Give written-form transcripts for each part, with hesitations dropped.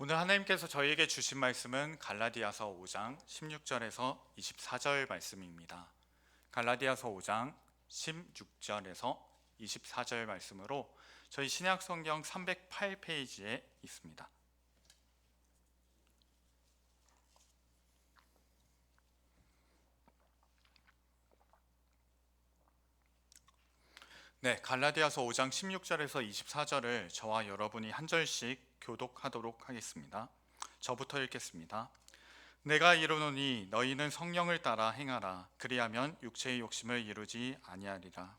오늘 하나님께서 저희에게 주신 말씀은 갈라디아서 5장 16절에서 24절 말씀입니다. 갈라디아서 5장 16절에서 24절 말씀으로 저희 신약 성경 308페이지에 있습니다. 네, 갈라디아서 5장 16절에서 24절을 저와 여러분이 한 절씩 교독하도록 하겠습니다. 저부터 읽겠습니다. 내가 이르노니 너희는 성령을 따라 행하라. 그리하면 육체의 욕심을 이루지 아니하리라.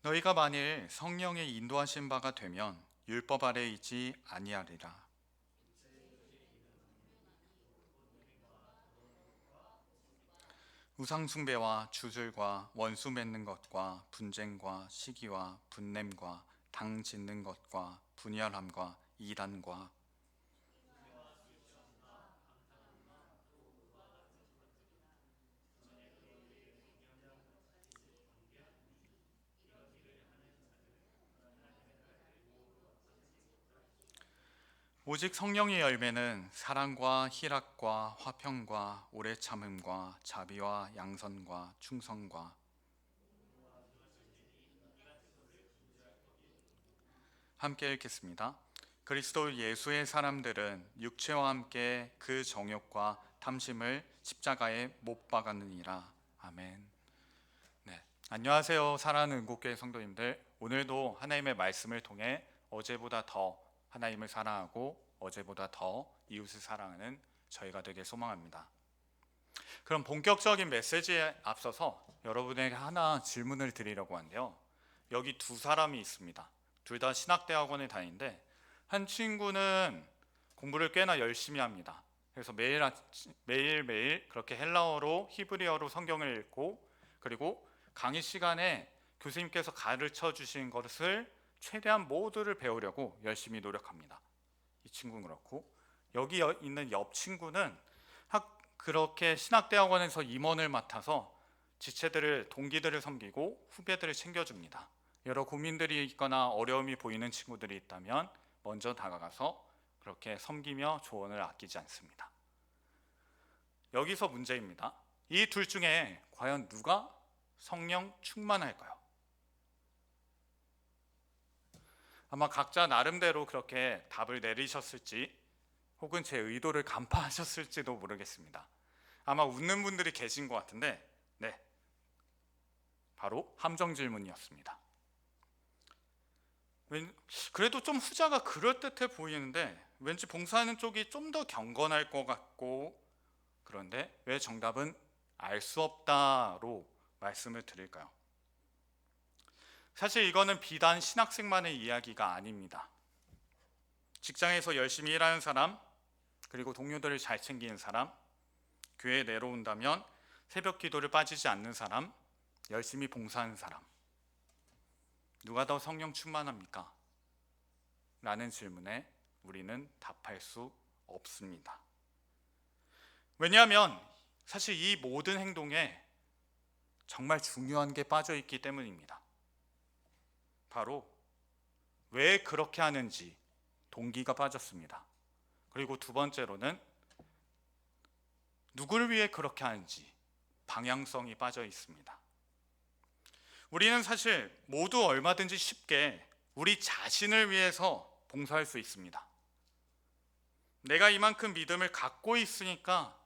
너희가 만일 성령의 인도하신 바가 되면 율법 아래 있지 아니하리라. 우상 숭배와 주술과 원수 맺는 것과 분쟁과 시기와 분냄과 당 짓는 것과 분열함과 이단과 오직 성령의 열매는 사랑과 희락과 화평과 오래 참음과 자비와 양선과 충성과 함께 읽겠습니다. 그리스도 예수의 사람들은 육체와 함께 그 정욕과 탐심을 십자가에 못 박았느니라. 아멘. 네, 안녕하세요. 사랑하는 은국교회 성도님들. 오늘도 하나님의 말씀을 통해 어제보다 더 하나님을 사랑하고 어제보다 더 이웃을 사랑하는 저희가 되길 소망합니다. 그럼 본격적인 메시지에 앞서서 여러분에게 하나 질문을 드리려고 하는데요. 여기 두 사람이 있습니다. 둘 다 신학대학원에 다니는데 한 친구는 공부를 꽤나 열심히 합니다. 그래서 매일매일 그렇게 헬라어로 히브리어로 성경을 읽고 그리고 강의 시간에 교수님께서 가르쳐 주신 것을 최대한 모두를 배우려고 열심히 노력합니다. 이 친구는 그렇고 여기 있는 옆 친구는 그렇게 신학대학원에서 임원을 맡아서 지체들을 동기들을 섬기고 후배들을 챙겨줍니다. 여러 고민들이 있거나 어려움이 보이는 친구들이 있다면 먼저 다가가서 그렇게 섬기며 조언을 아끼지 않습니다. 여기서 문제입니다. 이 둘 중에 과연 누가 성령 충만할까요? 아마 각자 나름대로 그렇게 답을 내리셨을지 혹은 제 의도를 간파하셨을지도 모르겠습니다. 아마 웃는 분들이 계신 것 같은데 네, 바로 함정 질문이었습니다. 그래도 좀 후자가 그럴듯해 보이는데 왠지 봉사하는 쪽이 좀 더 경건할 것 같고 그런데 왜 정답은 알 수 없다로 말씀을 드릴까요? 사실 이거는 비단 신학생만의 이야기가 아닙니다. 직장에서 열심히 일하는 사람, 그리고 동료들을 잘 챙기는 사람, 교회에 내려온다면 새벽 기도를 빠지지 않는 사람, 열심히 봉사하는 사람, 누가 더 성령 충만합니까? 라는 질문에 우리는 답할 수 없습니다. 왜냐하면 사실 이 모든 행동에 정말 중요한 게 빠져 있기 때문입니다. 바로 왜 그렇게 하는지 동기가 빠졌습니다. 그리고 두 번째로는 누구를 위해 그렇게 하는지 방향성이 빠져 있습니다. 우리는 사실 모두 얼마든지 쉽게 우리 자신을 위해서 봉사할 수 있습니다. 내가 이만큼 믿음을 갖고 있으니까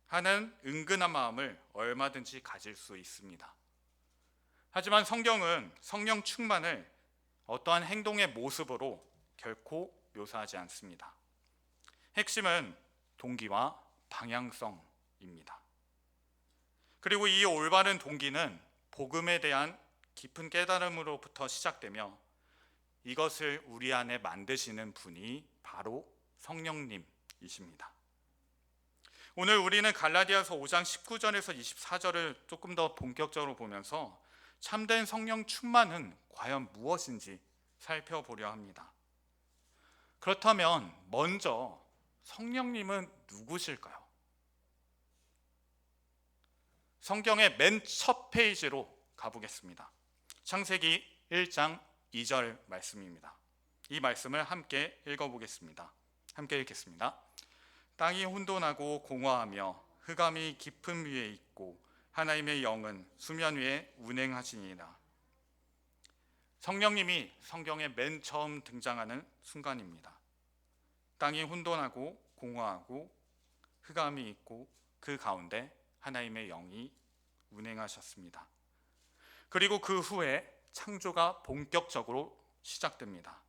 하는 은근한 마음을 얼마든지 가질 수 있습니다. 하지만 성경은 성령 충만을 어떠한 행동의 모습으로 결코 묘사하지 않습니다. 핵심은 동기와 방향성입니다. 그리고 이 올바른 동기는 복음에 대한 깊은 깨달음으로부터 시작되며 이것을 우리 안에 만드시는 분이 바로 성령님이십니다. 오늘 우리는 갈라디아서 5장 19절에서 24절을 조금 더 본격적으로 보면서 참된 성령 충만은 과연 무엇인지 살펴보려 합니다. 그렇다면 먼저 성령님은 누구실까요? 성경의 맨 첫 페이지로 가보겠습니다. 창세기 1장 2절 말씀입니다. 이 말씀을 함께 읽어보겠습니다. 함께 읽겠습니다. 땅이 혼돈하고 공허하며 흑암이 깊음 위에 있고 하나님의 영은 수면 위에 운행하시니라. 성령님이 성경에 맨 처음 등장하는 순간입니다. 땅이 혼돈하고 공허하고 흑암이 있고 그 가운데 하나님의 영이 운행하셨습니다. 그리고 그 후에 창조가 본격적으로 시작됩니다.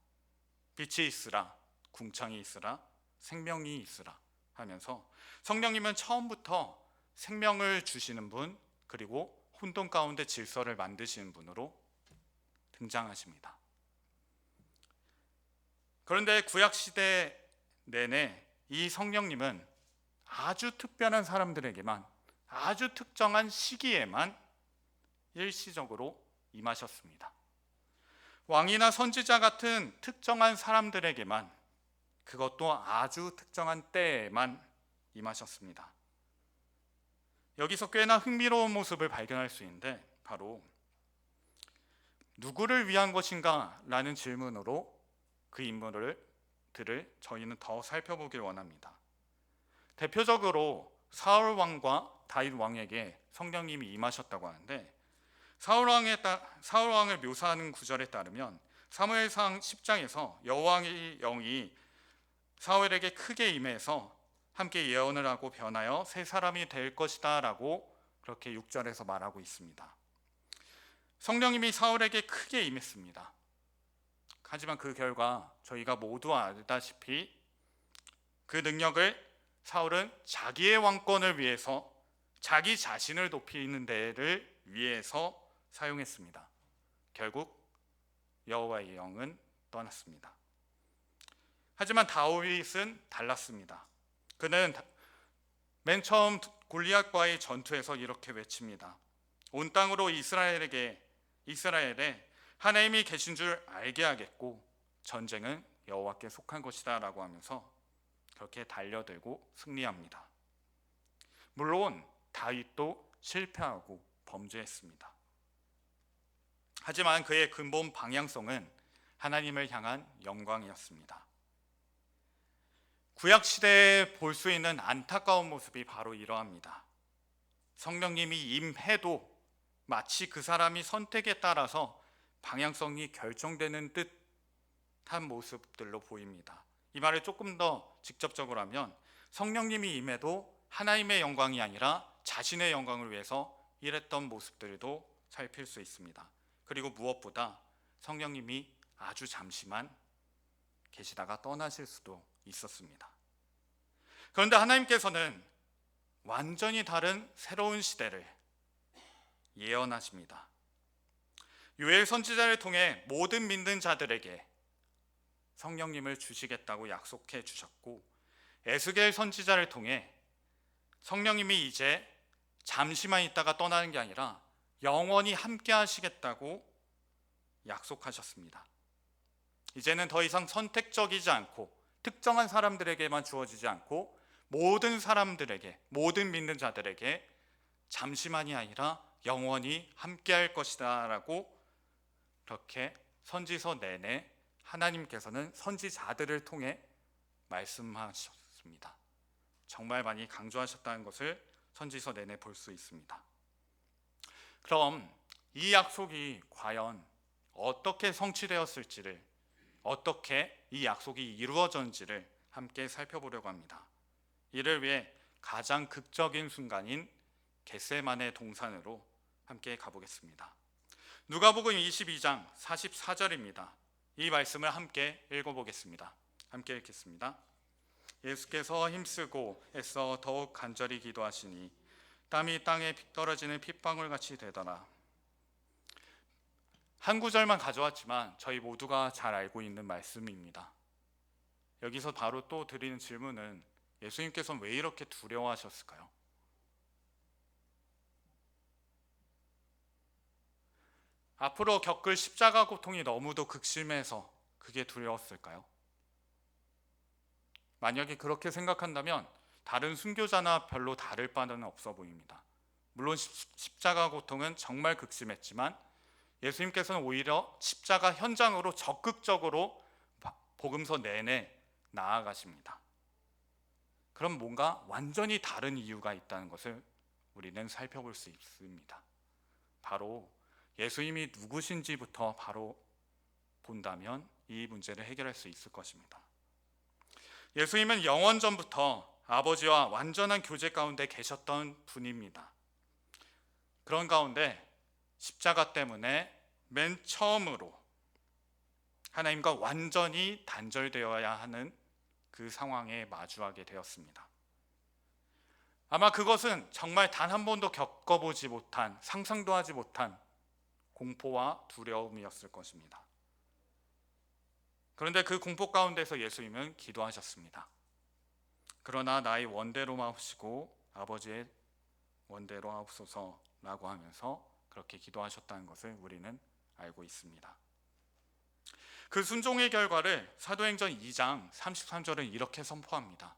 빛이 있으라, 궁창이 있으라, 생명이 있으라 하면서 성령님은 처음부터 생명을 주시는 분, 그리고 혼돈 가운데 질서를 만드시는 분으로 등장하십니다. 그런데 구약시대 내내 이 성령님은 아주 특별한 사람들에게만, 아주 특정한 시기에만 일시적으로 임하셨습니다. 왕이나 선지자 같은 특정한 사람들에게만, 그것도 아주 특정한 때에만 임하셨습니다. 여기서 꽤나 흥미로운 모습을 발견할 수 있는데, 바로 누구를 위한 것인가? 라는 질문으로 그 인물들을 저희는 더 살펴보길 원합니다. 대표적으로 사울 왕과 다윗 왕에게 성령님이 임하셨다고 하는데, 사울 왕을 묘사하는 구절에 따르면 사무엘상 10장에서 여호와의 영이 사울에게 크게 임해서 함께 예언을 하고 변하여 새 사람이 될 것이다 라고 그렇게 6절에서 말하고 있습니다. 성령님이 사울에게 크게 임했습니다. 하지만 그 결과 저희가 모두 알다시피 그 능력을 사울은 자기의 왕권을 위해서, 자기 자신을 높이는 데를 위해서 사용했습니다. 결국 여호와의 영은 떠났습니다. 하지만 다윗은 달랐습니다. 그는 맨 처음 골리앗과의 전투에서 이렇게 외칩니다. 온 땅으로 이스라엘에 하나님이 계신 줄 알게 하겠고 전쟁은 여호와께 속한 것이다 라고 하면서 그렇게 달려들고 승리합니다. 물론 다윗도 실패하고 범죄했습니다. 하지만 그의 근본 방향성은 하나님을 향한 영광이었습니다. 구약시대에 볼 수 있는 안타까운 모습이 바로 이러합니다. 성령님이 임해도 마치 그 사람이 선택에 따라서 방향성이 결정되는 듯한 모습들로 보입니다. 이 말을 조금 더 직접적으로 하면 성령님이 임해도 하나님의 영광이 아니라 자신의 영광을 위해서 일했던 모습들도 살필 수 있습니다. 그리고 무엇보다 성령님이 아주 잠시만 계시다가 떠나실 수도 있었습니다. 그런데 하나님께서는 완전히 다른 새로운 시대를 예언하십니다. 요엘 선지자를 통해 모든 믿는 자들에게 성령님을 주시겠다고 약속해 주셨고, 에스겔 선지자를 통해 성령님이 이제 잠시만 있다가 떠나는 게 아니라 영원히 함께 하시겠다고 약속하셨습니다. 이제는 더 이상 선택적이지 않고 특정한 사람들에게만 주어지지 않고 모든 사람들에게, 모든 믿는 자들에게 잠시만이 아니라 영원히 함께 할 것이다 라고 그렇게 선지서 내내 하나님께서는 선지자들을 통해 말씀하셨습니다. 정말 많이 강조하셨다는 것을 선지서 내내 볼 수 있습니다. 그럼 이 약속이 과연 어떻게 성취되었을지를, 어떻게 이 약속이 이루어졌는지를 함께 살펴보려고 합니다. 이를 위해 가장 극적인 순간인 겟세마네 동산으로 함께 가보겠습니다. 누가복음 22장 44절입니다. 이 말씀을 함께 읽어보겠습니다. 함께 읽겠습니다. 예수께서 힘쓰고 애써 더욱 간절히 기도하시니 땀이 땅에 떨어지는 핏방울 같이 되더라. 한 구절만 가져왔지만 저희 모두가 잘 알고 있는 말씀입니다. 여기서 바로 또 드리는 질문은 예수님께서는 왜 이렇게 두려워하셨을까요? 앞으로 겪을 십자가 고통이 너무도 극심해서 그게 두려웠을까요? 만약에 그렇게 생각한다면 다른 순교자나 별로 다를 바는 없어 보입니다. 물론 십자가 고통은 정말 극심했지만 예수님께서는 오히려 십자가 현장으로 적극적으로 복음서 내내 나아가십니다. 그럼 뭔가 완전히 다른 이유가 있다는 것을 우리는 살펴볼 수 있습니다. 바로 예수님이 누구신지부터 바로 본다면 이 문제를 해결할 수 있을 것입니다. 예수님은 영원전부터 아버지와 완전한 교제 가운데 계셨던 분입니다. 그런 가운데 십자가 때문에 맨 처음으로 하나님과 완전히 단절되어야 하는 그 상황에 마주하게 되었습니다. 아마 그것은 정말 단 한 번도 겪어보지 못한, 상상도 하지 못한 공포와 두려움이었을 것입니다. 그런데 그 공포 가운데서 예수님은 기도하셨습니다. 그러나 나의 원대로 마옵시고 아버지의 원대로 하옵소서라고 하면서 그렇게 기도하셨다는 것을 우리는 알고 있습니다. 그 순종의 결과를 사도행전 2장 33절은 이렇게 선포합니다.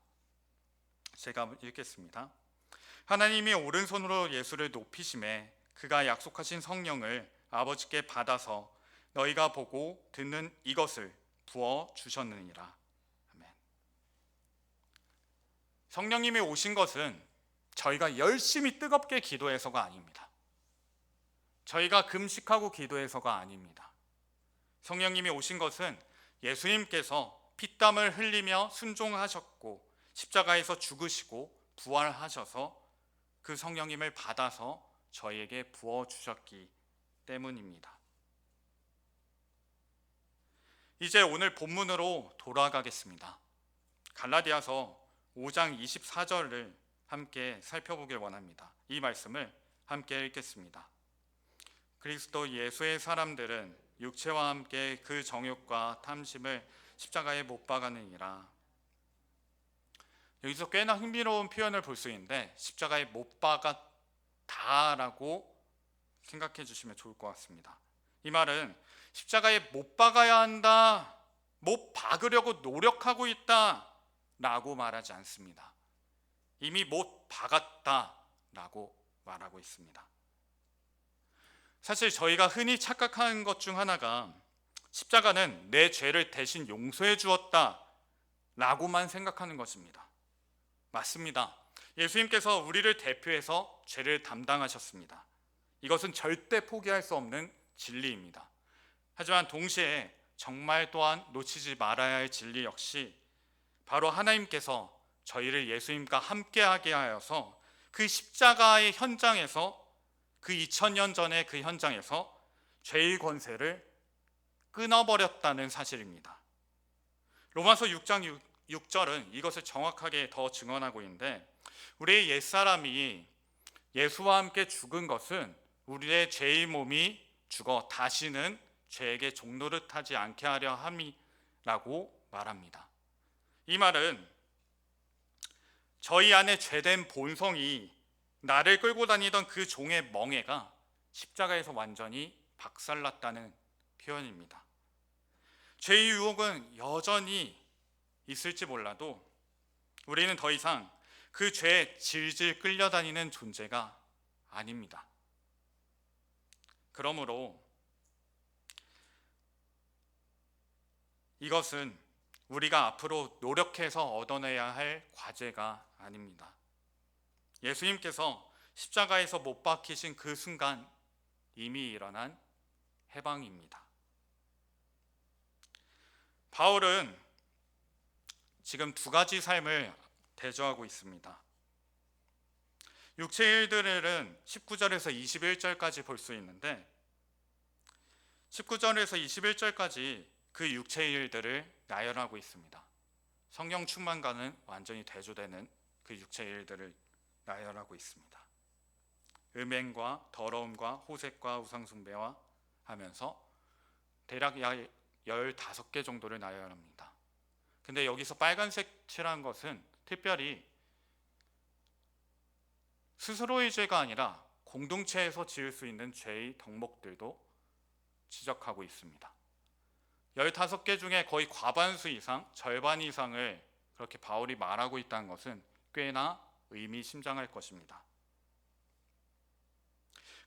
제가 읽겠습니다. 하나님이 오른손으로 예수를 높이심에 그가 약속하신 성령을 아버지께 받아서 너희가 보고 듣는 이것을 부어 주셨느니라. 아멘. 성령님이 오신 것은 저희가 열심히 뜨겁게 기도해서가 아닙니다. 저희가 금식하고 기도해서가 아닙니다. 성령님이 오신 것은 예수님께서 피땀을 흘리며 순종하셨고 십자가에서 죽으시고 부활하셔서 그 성령님을 받아서 저희에게 부어주셨기 때문입니다. 이제 오늘 본문으로 돌아가겠습니다. 갈라디아서 5장 24절을 함께 살펴보길 원합니다. 이 말씀을 함께 읽겠습니다. 그리스도 예수의 사람들은 육체와 함께 그 정욕과 탐심을 십자가에 못 박았느니라. 여기서 꽤나 흥미로운 표현을 볼 수 있는데 십자가에 못 박았다라고 생각해 주시면 좋을 것 같습니다. 이 말은 십자가에 못 박아야 한다, 못 박으려고 노력하고 있다 라고 말하지 않습니다. 이미 못 박았다라고 말하고 있습니다. 사실 저희가 흔히 착각하는 것 중 하나가 십자가는 내 죄를 대신 용서해 주었다 라고만 생각하는 것입니다. 맞습니다. 예수님께서 우리를 대표해서 죄를 담당하셨습니다. 이것은 절대 포기할 수 없는 진리입니다. 하지만 동시에 정말 또한 놓치지 말아야 할 진리 역시 바로 하나님께서 저희를 예수님과 함께하게 하여서 그 십자가의 현장에서 그 2000년 전의 그 현장에서 죄의 권세를 끊어버렸다는 사실입니다. 로마서 6장 6절은 이것을 정확하게 더 증언하고 있는데 우리의 옛사람이 예수와 함께 죽은 것은 우리의 죄의 몸이 죽어 다시는 죄에게 종노릇하지 않게 하려 함이라고 말합니다. 이 말은 저희 안에 죄된 본성이 나를 끌고 다니던 그 종의 멍에가 십자가에서 완전히 박살났다는 표현입니다. 죄의 유혹은 여전히 있을지 몰라도 우리는 더 이상 그 죄에 질질 끌려다니는 존재가 아닙니다. 그러므로 이것은 우리가 앞으로 노력해서 얻어내야 할 과제가 아닙니다. 예수님께서 십자가에서 못 박히신 그 순간 이미 일어난 해방입니다. 바울은 지금 두 가지 삶을 대조하고 있습니다. 육체의 일들은 19절에서 21절까지 볼 수 있는데 19절에서 21절까지 그 육체의 일들을 나열하고 있습니다. 성령 충만과는 완전히 대조되는 그 육체의 일들을 나열하고 있습니다. 음행과 더러움과 호색과 우상숭배와 하면서 대략 약 15개 정도를 나열합니다. 근데 여기서 빨간색 칠한 것은 특별히 스스로의 죄가 아니라 공동체에서 지을 수 있는 죄의 덕목들도 지적하고 있습니다. 15개 중에 거의 과반수 이상, 절반 이상을 그렇게 바울이 말하고 있다는 것은 꽤나 의미심장할 것입니다.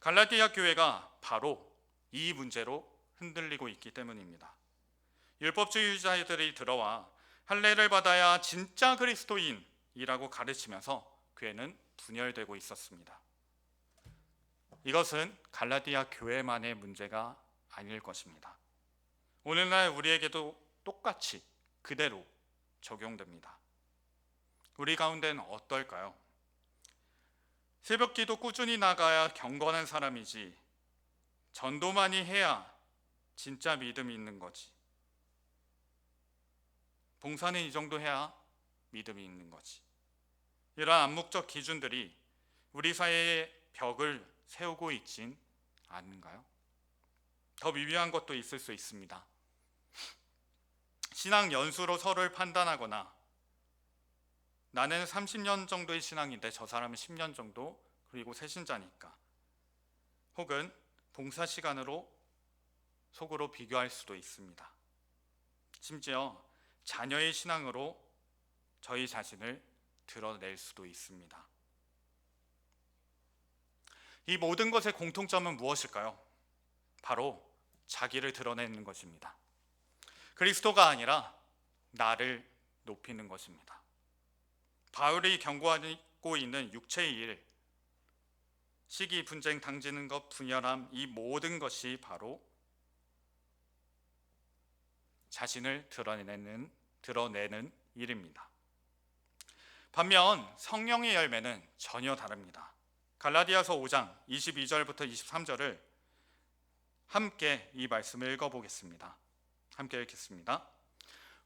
갈라디아 교회가 바로 이 문제로 흔들리고 있기 때문입니다. 율법주의자들이 들어와 할례를 받아야 진짜 그리스도인이라고 가르치면서 교회는 분열되고 있었습니다. 이것은 갈라디아 교회만의 문제가 아닐 것입니다. 오늘날 우리에게도 똑같이 그대로 적용됩니다. 우리 가운데는 어떨까요? 새벽기도 꾸준히 나가야 경건한 사람이지, 전도만이 해야 진짜 믿음이 있는 거지, 봉사는 이 정도 해야 믿음이 있는 거지, 이러한 암묵적 기준들이 우리 사회에 벽을 세우고 있진 않은가요? 더 미묘한 것도 있을 수 있습니다. 신앙 연수로 서로를 판단하거나, 나는 30년 정도의 신앙인데 저 사람은 10년 정도, 그리고 새신자니까, 혹은 봉사 시간으로 속으로 비교할 수도 있습니다. 심지어 자녀의 신앙으로 저희 자신을 드러낼 수도 있습니다. 이 모든 것의 공통점은 무엇일까요? 바로 자기를 드러내는 것입니다. 그리스도가 아니라 나를 높이는 것입니다. 바울이 경고하고 있는 육체의 일, 시기, 분쟁, 당지는 것, 분열함, 이 모든 것이 바로 자신을 드러내는 일입니다. 반면 성령의 열매는 전혀 다릅니다. 갈라디아서 5장 22절부터 23절을 함께 이 말씀을 읽어보겠습니다. 함께 읽겠습니다.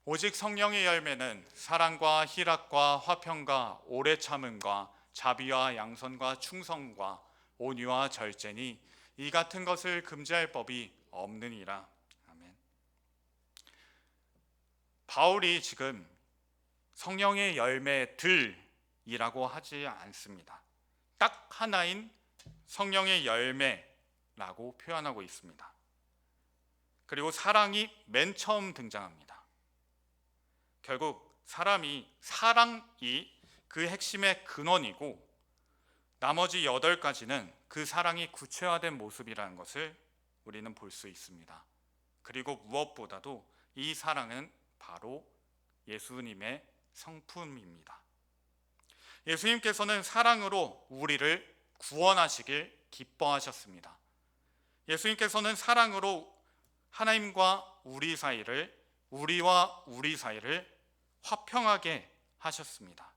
오직 성령의 열매는 사랑과 희락과 화평과 오래 참음과 자비와 양선과 충성과 온유와 절제니 이 같은 것을 금지할 법이 없느니라. 아멘. 바울이 지금 성령의 열매들이라고 하지 않습니다. 딱 하나인 성령의 열매라고 표현하고 있습니다. 그리고 사랑이 맨 처음 등장합니다. 결국 사랑이 그 핵심의 근원이고, 나머지 8가지는 그 사랑이 구체화된 모습이라는 것을 우리는 볼 수 있습니다. 그리고 무엇보다도 이 사랑은 바로 예수님의 성품입니다. 예수님께서는 사랑으로 우리를 구원하시길 기뻐하셨습니다. 예수님께서는 사랑으로 하나님과 우리와 우리 사이를 화평하게 하셨습니다.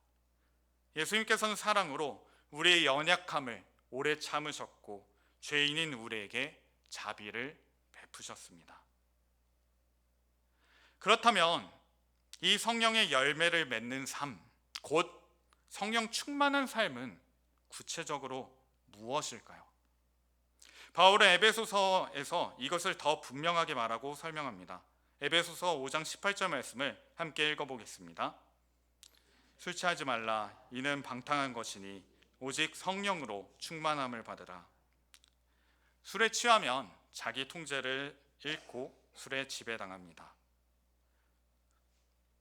예수님께서는 사랑으로 우리의 연약함을 오래 참으셨고, 죄인인 우리에게 자비를 베푸셨습니다. 그렇다면 이 성령의 열매를 맺는 삶, 곧 성령 충만한 삶은 구체적으로 무엇일까요? 바울은 에베소서에서 이것을 더 분명하게 말하고 설명합니다. 에베소서 5장 18절 말씀을 함께 읽어보겠습니다. 술 취하지 말라. 이는 방탕한 것이니 오직 성령으로 충만함을 받으라. 술에 취하면 자기 통제를 잃고 술에 지배당합니다.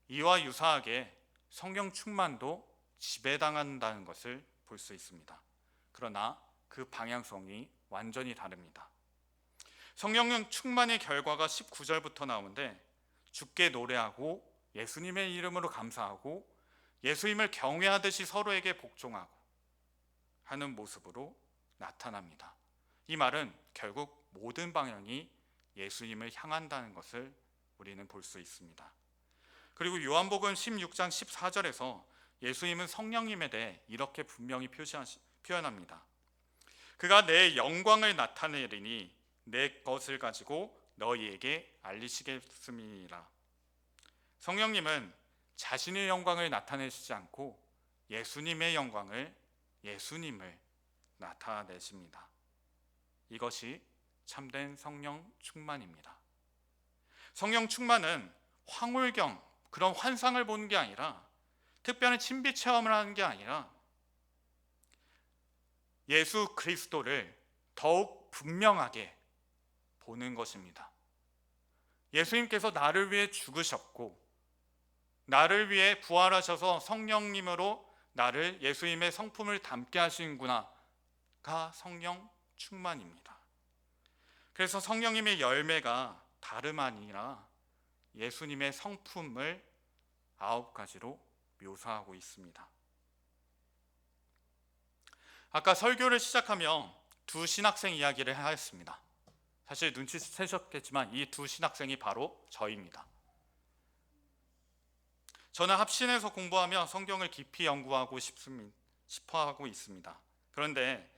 이와 유사하게 성령 충만도 지배당한다는 것을 볼 수 있습니다. 그러나 그 방향성이 완전히 다릅니다. 성령 충만의 결과가 19절부터 나오는데, 주께 노래하고 예수님의 이름으로 감사하고 예수님을 경외하듯이 서로에게 복종하고 하는 모습으로 나타납니다. 이 말은 결국 모든 방향이 예수님을 향한다는 것을 우리는 볼 수 있습니다. 그리고 요한복음 16장 14절에서 예수님은 성령님에 대해 이렇게 분명히 표현합니다. 그가 내 영광을 나타내리니 내 것을 가지고 너희에게 알리시겠음이니라. 성령님은 자신의 영광을 나타내시지 않고 예수님을 나타내십니다. 이것이 참된 성령 충만입니다. 성령 충만은 황홀경, 그런 환상을 보는 게 아니라, 특별한 신비 체험을 하는 게 아니라, 예수 그리스도를 더욱 분명하게 보는 것입니다. 예수님께서 나를 위해 죽으셨고 나를 위해 부활하셔서 성령님으로 나를 예수님의 성품을 담게 하시는구나가 성령 충만입니다. 그래서 성령님의 열매가 다름 아니라 예수님의 성품을 9가지로 묘사하고 있습니다. 아까 설교를 시작하며 두 신학생 이야기를 하였습니다. 사실 눈치채셨겠지만 이 두 신학생이 바로 저입니다. 저는 합신에서 공부하며 성경을 깊이 연구하고 싶어 하고 있습니다. 그런데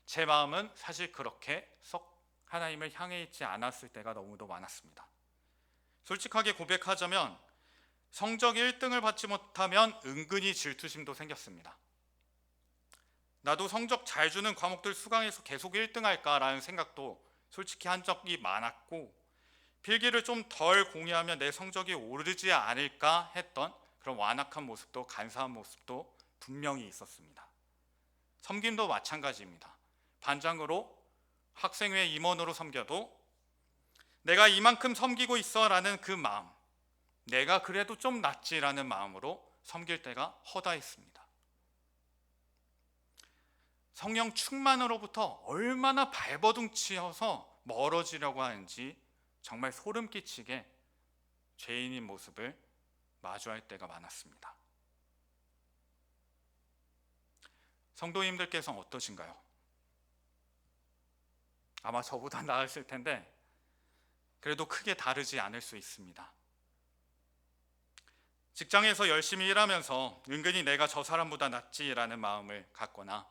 제 마음은 사실 그렇게 썩 하나님을 향해 있지 않았을 때가 너무도 많았습니다. 솔직하게 고백하자면 성적 1등을 받지 못하면 은근히 질투심도 생겼습니다. 나도 성적 잘 주는 과목들 수강해서 계속 1등 할까라는 생각도 솔직히 한 적이 많았고, 필기를 좀 덜 공부하면 내 성적이 오르지 않을까 했던 그런 완악한 모습도, 간사한 모습도 분명히 있었습니다. 섬김도 마찬가지입니다. 반장으로, 학생회 임원으로 섬겨도 내가 이만큼 섬기고 있어 라는 그 마음, 내가 그래도 좀 낫지라는 마음으로 섬길 때가 허다했습니다. 성령 충만으로부터 얼마나 발버둥치어서 멀어지려고 하는지 정말 소름 끼치게 죄인인 모습을 마주할 때가 많았습니다. 성도님들께서 어떠신가요? 아마 저보다 나으실 텐데 그래도 크게 다르지 않을 수 있습니다. 직장에서 열심히 일하면서 은근히 내가 저 사람보다 낫지라는 마음을 갖거나,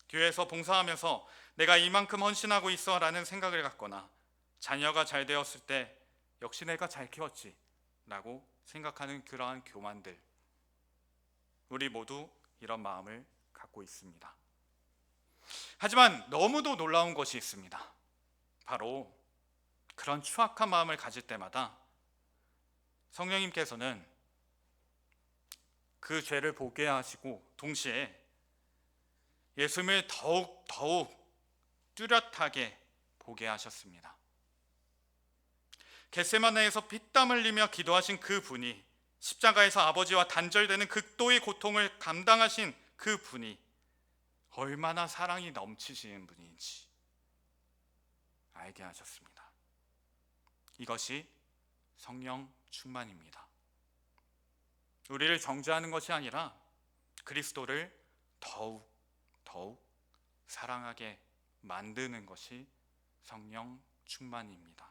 교회에서 봉사하면서 내가 이만큼 헌신하고 있어 라는 생각을 갖거나, 자녀가 잘 되었을 때 역시 내가 잘 키웠지 라고 생각하는 그러한 교만들, 우리 모두 이런 마음을 갖고 있습니다. 하지만 너무도 놀라운 것이 있습니다. 바로 그런 추악한 마음을 가질 때마다 성령님께서는 그 죄를 보게 하시고 동시에 예수님을 더욱 뚜렷하게 보게 하셨습니다. 겟세마네에서 피땀 흘리며 기도하신 그 분이, 십자가에서 아버지와 단절되는 극도의 고통을 감당하신 그 분이 얼마나 사랑이 넘치시는 분인지 알게 하셨습니다. 이것이 성령 충만입니다. 우리를 정죄하는 것이 아니라 그리스도를 더욱 사랑하게 만드는 것이 성령 충만입니다.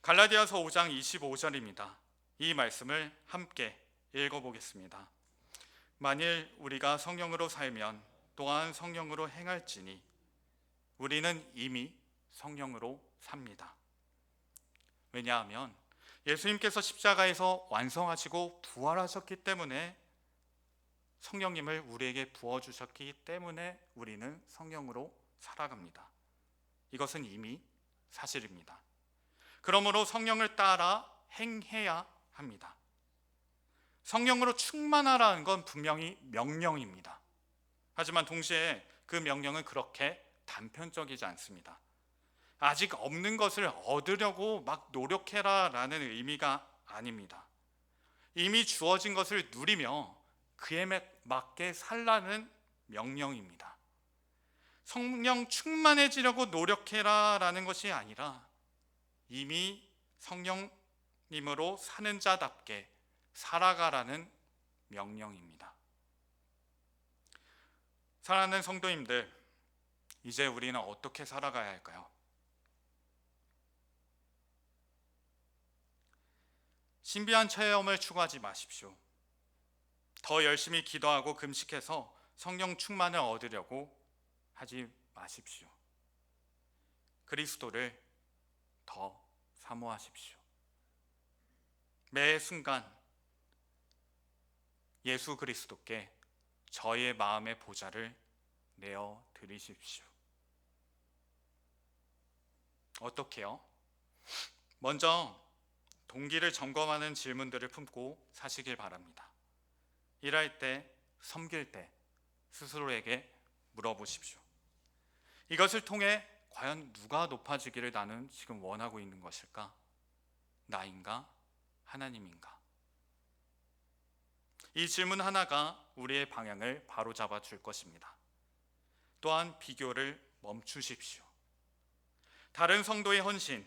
갈라디아서 5장 25절입니다. 이 말씀을 함께 읽어보겠습니다. 만일 우리가 성령으로 살면 또한 성령으로 행할지니 우리는 이미 성령으로 삽니다. 왜냐하면 예수님께서 십자가에서 완성하시고 부활하셨기 때문에, 성령님을 우리에게 부어주셨기 때문에 우리는 성령으로 살아갑니다. 이것은 이미 사실입니다. 그러므로 성령을 따라 행해야 합니다. 성령으로 충만하라는 건 분명히 명령입니다. 하지만 동시에 그 명령은 그렇게 단편적이지 않습니다. 아직 없는 것을 얻으려고 막 노력해라 라는 의미가 아닙니다. 이미 주어진 것을 누리며 그에 맞게 살라는 명령입니다. 성령 충만해지려고 노력해라 라는 것이 아니라 이미 성령님으로 사는 자답게 살아가라는 명령입니다. 사랑하는 성도님들, 이제 우리는 어떻게 살아가야 할까요? 신비한 체험을 추구하지 마십시오. 더 열심히 기도하고 금식해서 성령 충만을 얻으려고 하지 마십시오. 그리스도를 더 사모하십시오. 매 순간 예수 그리스도께 저의 마음의 보좌를 내어 드리십시오. 어떻게요? 먼저 동기를 점검하는 질문들을 품고 사시길 바랍니다. 일할 때, 섬길 때 스스로에게 물어보십시오. 이것을 통해 과연 누가 높아지기를 나는 지금 원하고 있는 것일까? 나인가? 하나님인가? 이 질문 하나가 우리의 방향을 바로잡아 줄 것입니다. 또한 비교를 멈추십시오. 다른 성도의 헌신,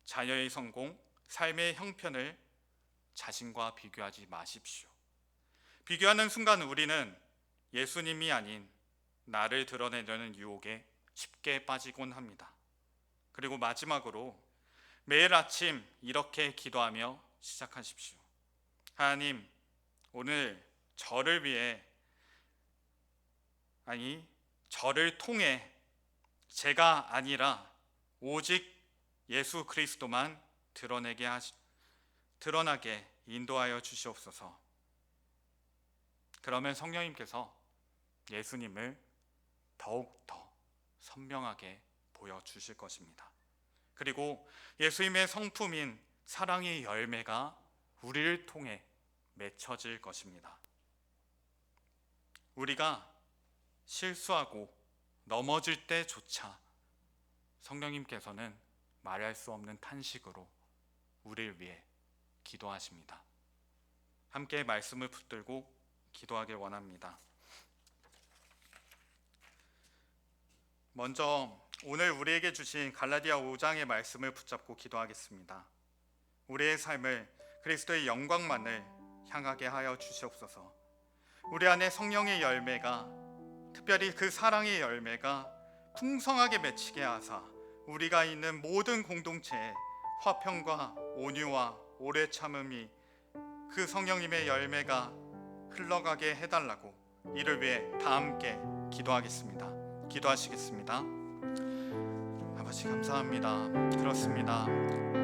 자녀의 성공, 삶의 형편을 자신과 비교하지 마십시오. 비교하는 순간 우리는 예수님이 아닌 나를 드러내려는 유혹에 쉽게 빠지곤 합니다. 그리고 마지막으로 매일 아침 이렇게 기도하며 시작하십시오. 하나님, 오늘 저를 통해 제가 아니라 오직 예수 그리스도만 드러나게 인도하여 주시옵소서. 그러면 성령님께서 예수님을 더욱더 선명하게 보여주실 것입니다. 그리고 예수님의 성품인 사랑의 열매가 우리를 통해 맺혀질 것입니다. 우리가 실수하고 넘어질 때조차 성령님께서는 말할 수 없는 탄식으로 우리를 위해 기도하십니다. 함께 말씀을 붙들고 기도하길 원합니다. 먼저 오늘 우리에게 주신 갈라디아 5장의 말씀을 붙잡고 기도하겠습니다. 우리의 삶을 그리스도의 영광만을 향하게 하여 주시옵소서. 우리 안에 성령의 열매가, 특별히 그 사랑의 열매가 풍성하게 맺히게 하사 우리가 있는 모든 공동체에 화평과 온유와 오래 참음이 그 성령님의 열매가 흘러가게 해달라고 이를 위해 다 함께 기도하겠습니다. 기도하시겠습니다. 아버지 감사합니다. 그렇습니다.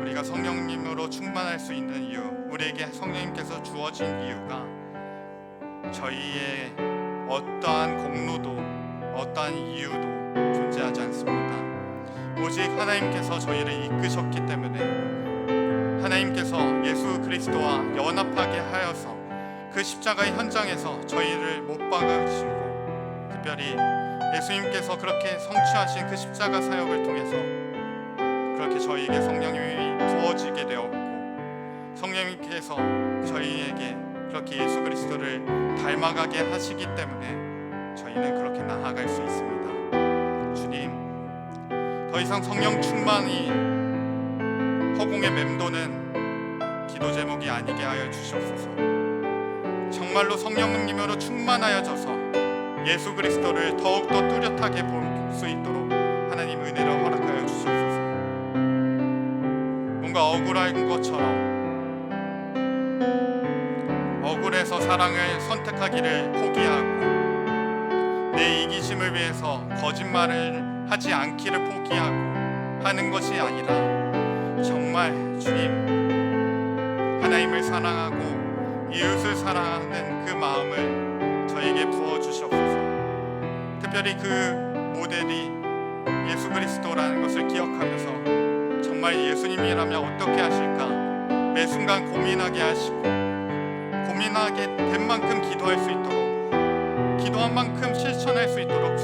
우리가 성령님으로 충만할 수 있는 이유, 우리에게 성령님께서 주어진 이유가 저희의 어떠한 공로도 어떠한 이유도 존재하지 않습니다. 오직 하나님께서 저희를 이끄셨기 때문에, 하나님께서 예수 그리스도와 연합하게 하여서 그 십자가의 현장에서 저희를 못 박으시고, 특별히 예수님께서 그렇게 성취하신 그 십자가 사역을 통해서 그렇게 저희에게 성령님이 부어지게 되었고, 성령님께서 저희에게 그렇게 예수 그리스도를 닮아가게 하시기 때문에 저희는 그렇게 나아갈 수 있습니다. 주님, 더 이상 성령 충만이 허공에 맴도는 기도 제목이 아니게 하여 주시옵소서. 정말로 성령님으로 충만하여져서 예수 그리스도를 더욱더 뚜렷하게 볼 수 있도록 하나님 은혜를 허락하여 주시옵소서. 뭔가 억울한 것처럼 억울해서 사랑을 선택하기를 포기하고, 내 이기심을 위해서 거짓말을 하지 않기를 포기하고 하는 것이 아니라, 정말 주님, 하나님을 사랑하고 이웃을 사랑하는 그 마음을 저에게 부어주시옵소서. 특별히 그 모델이 예수 그리스도라는 것을 기억하면서 정말 예수님이라면 어떻게 하실까 매 순간 고민하게 하시고, 고민하게 된 만큼 기도할 수 있도록, 기도한 만큼 실천할 수 있도록